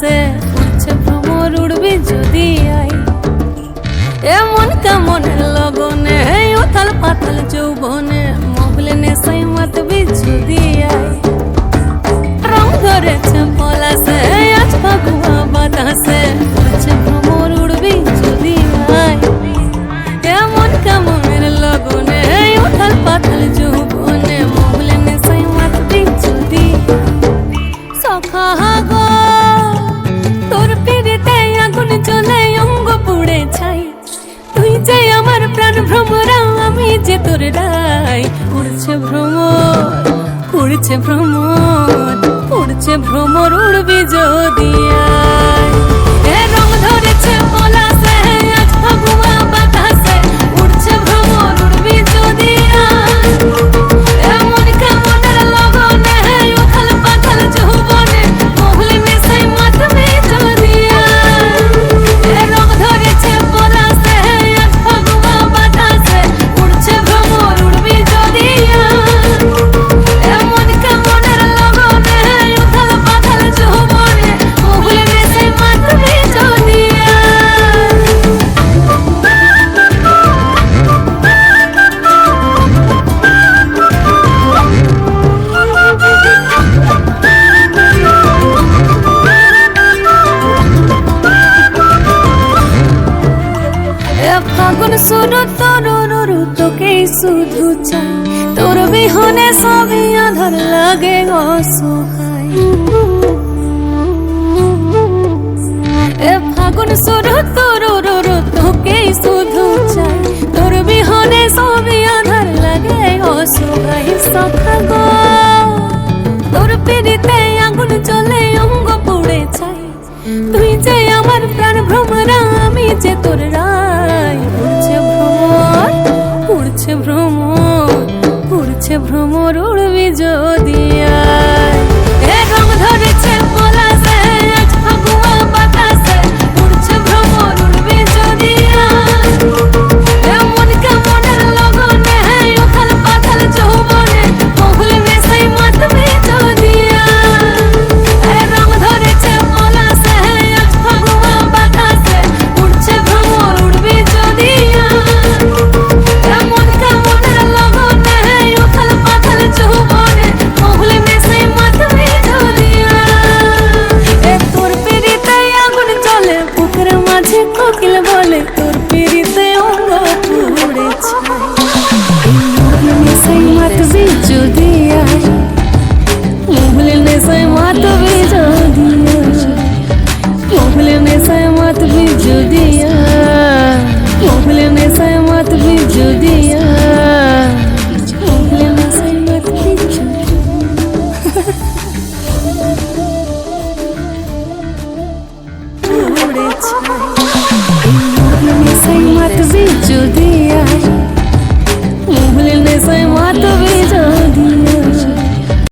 বাতাসে উড়ছে ভ্রমর উড়বি যদি আই এমন কেমনের লগনে উথাল পাতাল যৌবনে মোগলে নেশাই মাতবি যদি আই রং ধরেছে পলাশে আজ ফাগুয়া বাতাসে উড়ছে ভ্রমর উড়বি যদি আই এমন কেমনের লগনে উথাল পাতাল যৌবনে মোগলে নেশাই মাতবি যদি সখা গো তোর পিড়িতে আগুন জ্বলে অঙ্গ পুড়ে ছাই তুই যে আমার প্রাণ ভ্রমরা আমি যে তোর রাই উড়ছে ভ্রমর উড়ছে ভ্রমর উড়ছে ভ্রমর উড়বি যদি আই এ রং ধরেছে পলাশে আজ ফাগুয়া বাতাসে উড়ছে ভ্রমর উড়বি যদি আই এমন কেমনের লগনে উথাল পাতাল যৌবনে মোগলে নেশাই মাতবি যদি আই এ রং ধরেছে পলাশে আজ ফাগুয়া বাতাসে উড়ছে ভ্রমর উড়বি যদি আই এমন কেমনের লগনে উথাল পাতাল যৌবনে মোগলে নেশাই মাতবি যদি ফাগুন শুরু তরুর তোকেই শুধু চাই তোর বিহনে সবই আধার লাগে অসহায় এ ফাগুন শুরু তরুর তোকেই শুধু চাই তোর বিহনে সবই আধার লাগে অসহায় সখা গো তোর পিড়িতে আগুন জ্বলে অঙ্গ পুড়ে ছাই তুই যে আমার প্রাণ ভ্রমরা আমি যে তোর রাই উড়ছে ভ্রমর উড়ছে ভ্রমর উড়বি যদি আই এ রং ধরেছে পলাশে আজ ফাগুয়া বাতাসে উড়ছে ভ্রমর উড়বি যদি আই এমন কেমনের লগনে উথাল পাতাল যৌবনে মোগলে নেশাই মাতবি যদি আই এ রং ধরেছে পলাশে আজ ফাগুয়া বাতাসে উড়ছে ভ্রমর উড়বি যদি আই এমন কেমনের লগনে উথাল পাতাল যৌবনে মোগলে নেশাই মাতবি যদি আই এ তোর পিড়িতে আগুন জ্বলে বুকের মাঝে কোকিল বলে তোর পিড়িতে অঙ্গ পুড়ে ছাই মোগলে নেশাই মাতবি যদি আই মোগলে নেশাই মাতবি যদি আই মোগলে নেশাই মাতবি যদি আই মোগলে নেশাই মাতবি যদি আই মোগলে নেশাই মাতবি যদি উড়ে ছাই